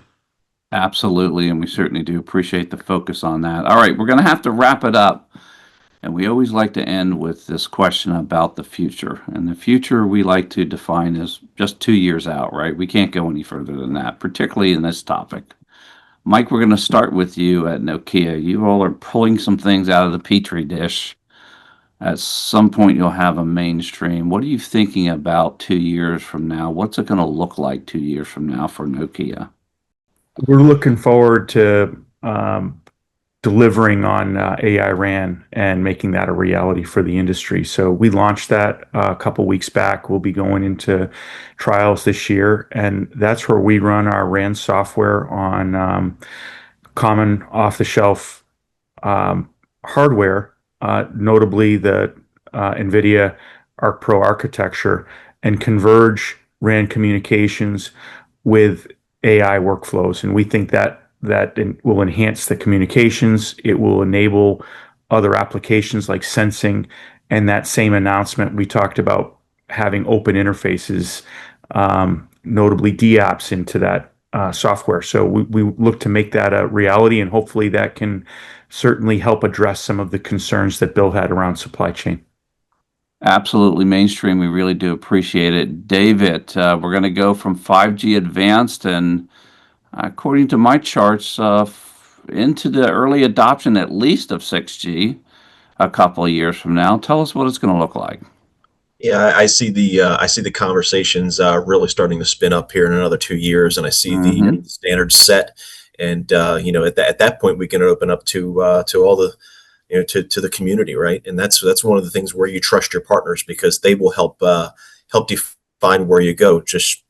Absolutely, and we certainly do appreciate the focus on that. All right, we're going to have to wrap it up. And we always like to end with this question about the future. And the future we like to define as just 2 years out, right? We can't go any further than that, particularly in this topic. Mike, we're going to start with you at Nokia. You all are pulling some things out of the petri dish. At some point, you'll have a mainstream. What are you thinking about 2 years from now? What's it going to look like 2 years from now for Nokia? We're looking forward to delivering on AI RAN and making that a reality for the industry. So we launched that a couple weeks back. We'll be going into trials this year, and that's where we run our RAN software on common off-the-shelf hardware, notably the NVIDIA Arc Pro architecture, and converge RAN communications with AI workflows. And we think that will enhance the communications. It will enable other applications like sensing. And that same announcement, we talked about having open interfaces, notably DApps, into that software. So we look to make that a reality, and hopefully that can certainly help address some of the concerns that Bill had around supply chain. Absolutely mainstream. We really do appreciate it. David, we're going to go from 5G advanced and, according to my charts, into the early adoption at least of 6G a couple of years from now. Tell us what it's going to look like. Yeah, I see the conversations really starting to spin up here in another 2 years, and I see the standards set. And at that point, we can open up to all to the community, right? And that's one of the things where you trust your partners, because they will help define where you go. Just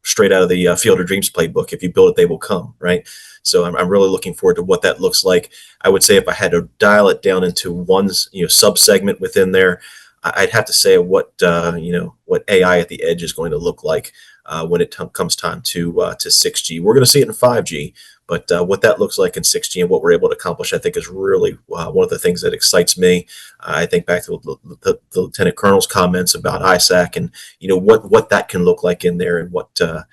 straight out of the Field of Dreams playbook. If you build it, they will come, right? So I'm really looking forward to what that looks like. I would say if I had to dial it down into one sub segment within there, I'd have to say what AI at the edge is going to look like when it comes time to 6G. We're going to see it in 5G, but what that looks like in 6G and what we're able to accomplish, I think, is really one of the things that excites me. I think back to the Lieutenant Colonel's comments about ISAC and what that can look like in there, and what the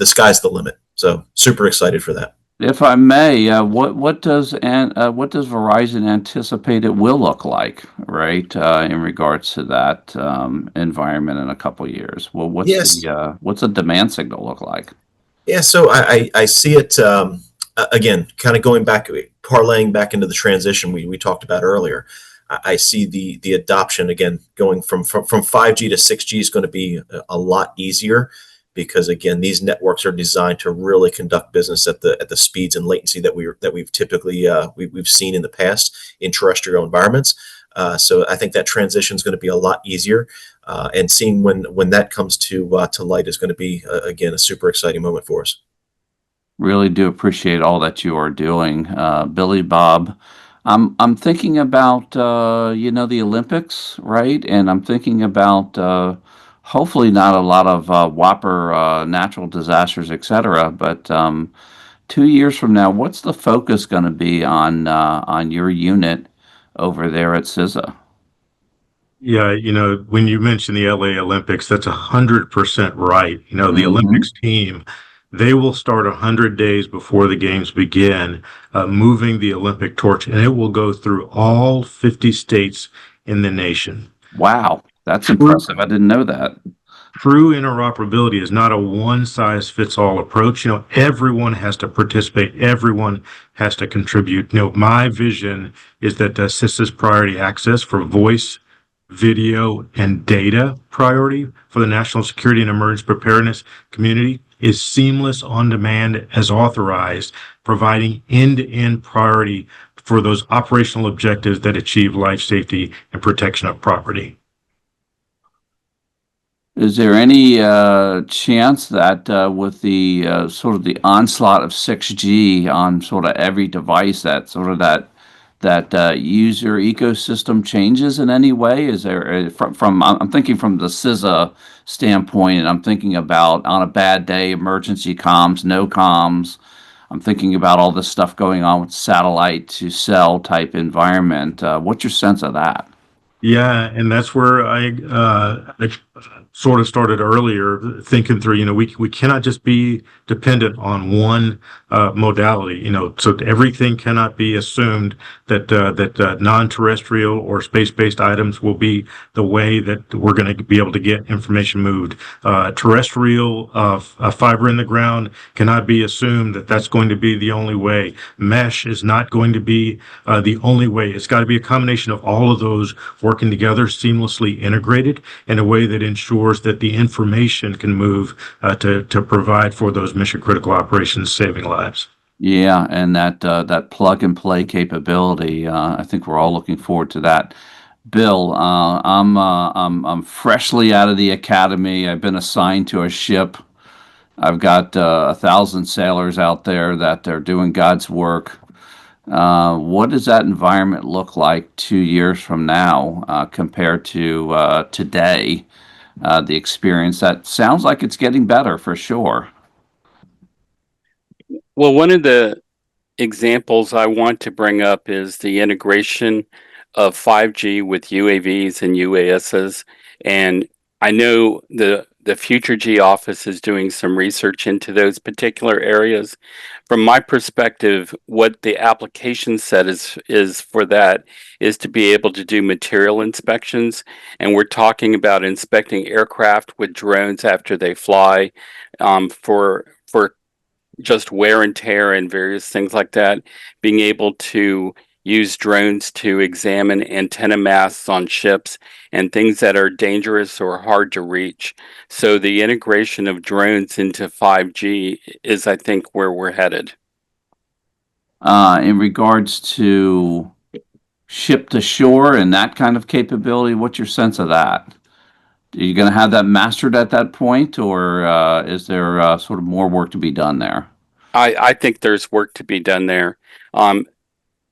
sky's the limit. So super excited for that. If I may, what does Verizon anticipate it will look like, right, in regards to that environment in a couple of years? Well, Yes. What's the demand signal look like? Yeah, so I see it again, kind of going back, parlaying back into the transition we talked about earlier. I see the adoption again going from 5G to 6G is going to be a lot easier, because again, these networks are designed to really conduct business at the speeds and latency that we've typically we've seen in the past in terrestrial environments. So I think that transition is going to be a lot easier, and seeing when that comes to light is going to be again a super exciting moment for us. Really do appreciate all that you are doing, Billy Bob. I'm thinking about the Olympics, right? And I'm thinking about hopefully not a lot of whopper natural disasters, etc. But 2 years from now, what's the focus going to be on your unit over there at CISA? Yeah, when you mention the LA Olympics, that's 100% right. The Hmm. Olympics team, they will start 100 days before the games begin, moving the Olympic torch, and it will go through all 50 states in the nation. Wow, that's True, impressive. I didn't know that. true interoperability is not a one-size-fits-all approach. Everyone has to participate. Everyone has to contribute. My vision is that CISA's priority access for voice, video, and data priority for the national security and emergency preparedness community is seamless on demand as authorized, providing end-to-end priority for those operational objectives that achieve life safety and protection of property. Is there any chance that with the sort of the onslaught of 6G on sort of every device, that sort of that user ecosystem changes in any way? Is there I'm thinking from the CISA standpoint, and I'm thinking about on a bad day, emergency comms, no comms. I'm thinking about all this stuff going on with satellite to cell type environment. What's your sense of that? Yeah, and that's where I sort of started earlier thinking through, we cannot just be dependent on one modality, so everything cannot be assumed that non-terrestrial or space-based items will be the way that we're going to be able to get information moved. Terrestrial fiber in the ground cannot be assumed that that's going to be the only way. Mesh is not going to be the only way. It's got to be a combination of all of those working together, seamlessly integrated in a way that ensures that the information can move to provide for those mission critical operations, saving lives. Yeah, and that plug and play capability. I think we're all looking forward to that. Bill, I'm freshly out of the academy. I've been assigned to a ship. I've got 1,000 sailors out there that they're doing God's work. What does that environment look like 2 years from now compared to today? The experience that sounds like it's getting better for sure. Well, one of the examples I want to bring up is the integration of 5G with UAVs and UASs. And I know the Future G office is doing some research into those particular areas. From my perspective, what the application set is for that is to be able to do material inspections. And we're talking about inspecting aircraft with drones after they fly, for just wear and tear and various things like that, being able to use drones to examine antenna masts on ships and things that are dangerous or hard to reach. So the integration of drones into 5G is, I think, where we're headed. In regards to ship to shore and that kind of capability? What's your sense of that? Are you going to have that mastered at that point, or is there sort of more work to be done there? I think there's work to be done there.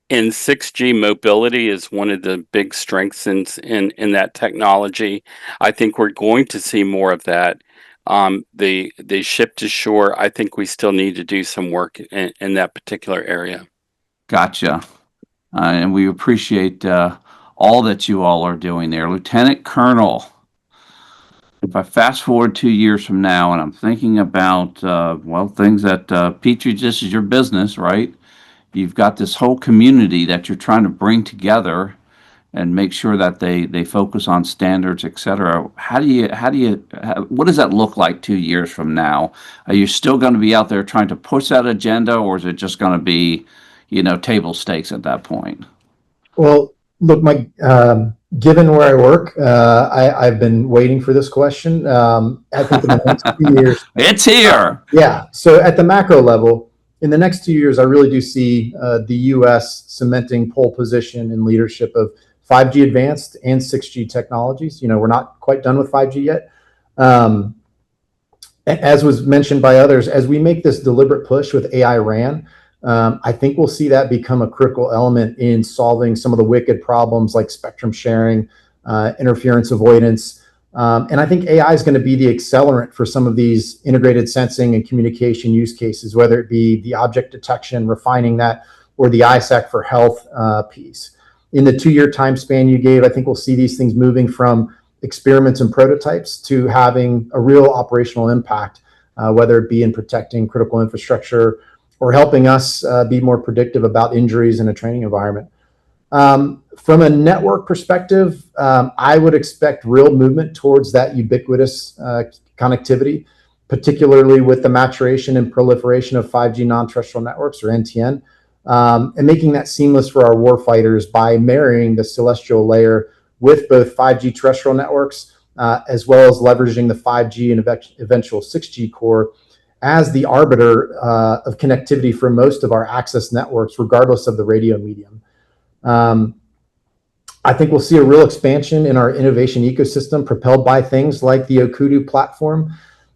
And 6G mobility is one of the big strengths in that technology. I think we're going to see more of that. The ship to shore, I think we still need to do some work in that particular area. Gotcha. And we appreciate all that you all are doing there. Lieutenant Colonel, if I fast forward 2 years from now and I'm thinking about, well, things that Petri Dish is your business, right? You've got this whole community that you're trying to bring together and make sure that they focus on standards, et cetera. What does that look like 2 years from now? Are you still going to be out there trying to push that agenda, or is it just going to be, table stakes at that point? Well, look, Mike, given where I work, I've been waiting for this question. I think in the next 2 years, It's here. yeah. So at the macro level, in the next 2 years, I really do see the U.S. cementing pole position in leadership of 5G advanced and 6G technologies. We're not quite done with 5G yet. As was mentioned by others, as we make this deliberate push with AI RAN, I think we'll see that become a critical element in solving some of the wicked problems like spectrum sharing, interference avoidance. And I think AI is going to be the accelerant for some of these integrated sensing and communication use cases, whether it be the object detection, refining that, or the ISAC for health piece. In the 2 year time span you gave, I think we'll see these things moving from experiments and prototypes to having a real operational impact, whether it be in protecting critical infrastructure or helping us be more predictive about injuries in a training environment. From a network perspective, I would expect real movement towards that ubiquitous connectivity, particularly with the maturation and proliferation of 5G non-terrestrial networks, or NTN, and making that seamless for our warfighters by marrying the celestial layer with both 5G terrestrial networks, as well as leveraging the 5G and eventual 6G core as the arbiter of connectivity for most of our access networks, regardless of the radio medium. I think we'll see a real expansion in our innovation ecosystem propelled by things like the Okudu platform.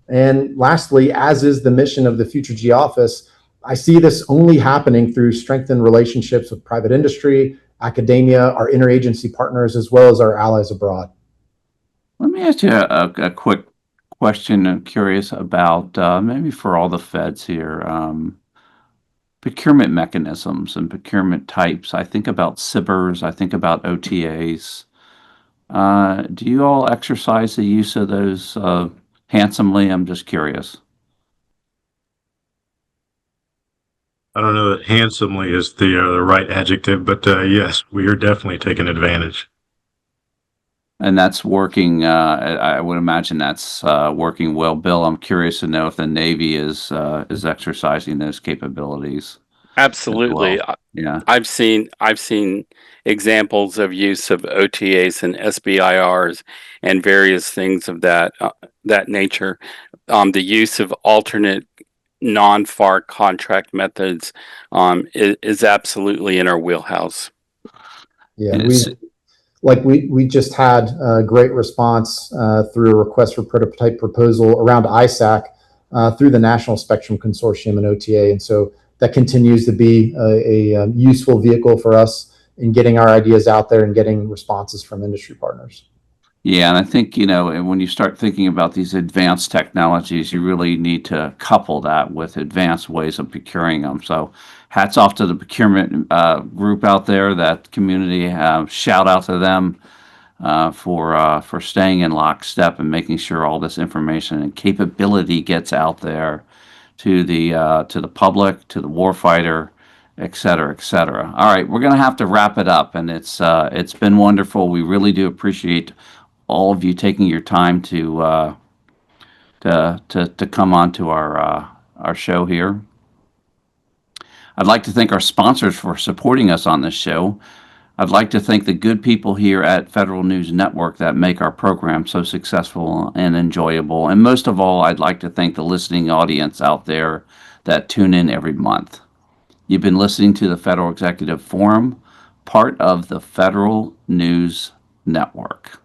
And lastly, as is the mission of the Future G Office, I see this only happening through strengthened relationships with private industry, academia, our interagency partners, as well as our allies abroad. Let me ask you a quick question. I'm curious about maybe for all the feds here. Procurement mechanisms and procurement types. I think about SIBRs, I think about OTAs. Do you all exercise the use of those handsomely? I'm just curious. I don't know that handsomely is the right adjective, but yes, we are definitely taking advantage. And that's working. I would imagine that's working well. Bill, I'm curious to know if the Navy is exercising those capabilities. Absolutely. Well. Yeah. I've seen examples of use of OTAs and SBIRs and various things of that nature. The use of alternate non-FAR contract methods is absolutely in our wheelhouse. Yeah, we just had a great response through a request for prototype proposal around ISAC through the National Spectrum Consortium and OTA, and so that continues to be a useful vehicle for us in getting our ideas out there and getting responses from industry partners. Yeah, and I think, when you start thinking about these advanced technologies, you really need to couple that with advanced ways of procuring them. So hats off to the procurement group out there, that community. Shout out to them for staying in lockstep and making sure all this information and capability gets out there to the public, to the warfighter, et cetera, et cetera. All right, we're going to have to wrap it up, and it's been wonderful. We really do appreciate all of you taking your time to come on to our show here. I'd like to thank our sponsors for supporting us on this show. I'd like to thank the good people here at Federal News Network that make our program so successful and enjoyable. And most of all, I'd like to thank the listening audience out there that tune in every month. You've been listening to the Federal Executive Forum part of the Federal News Network.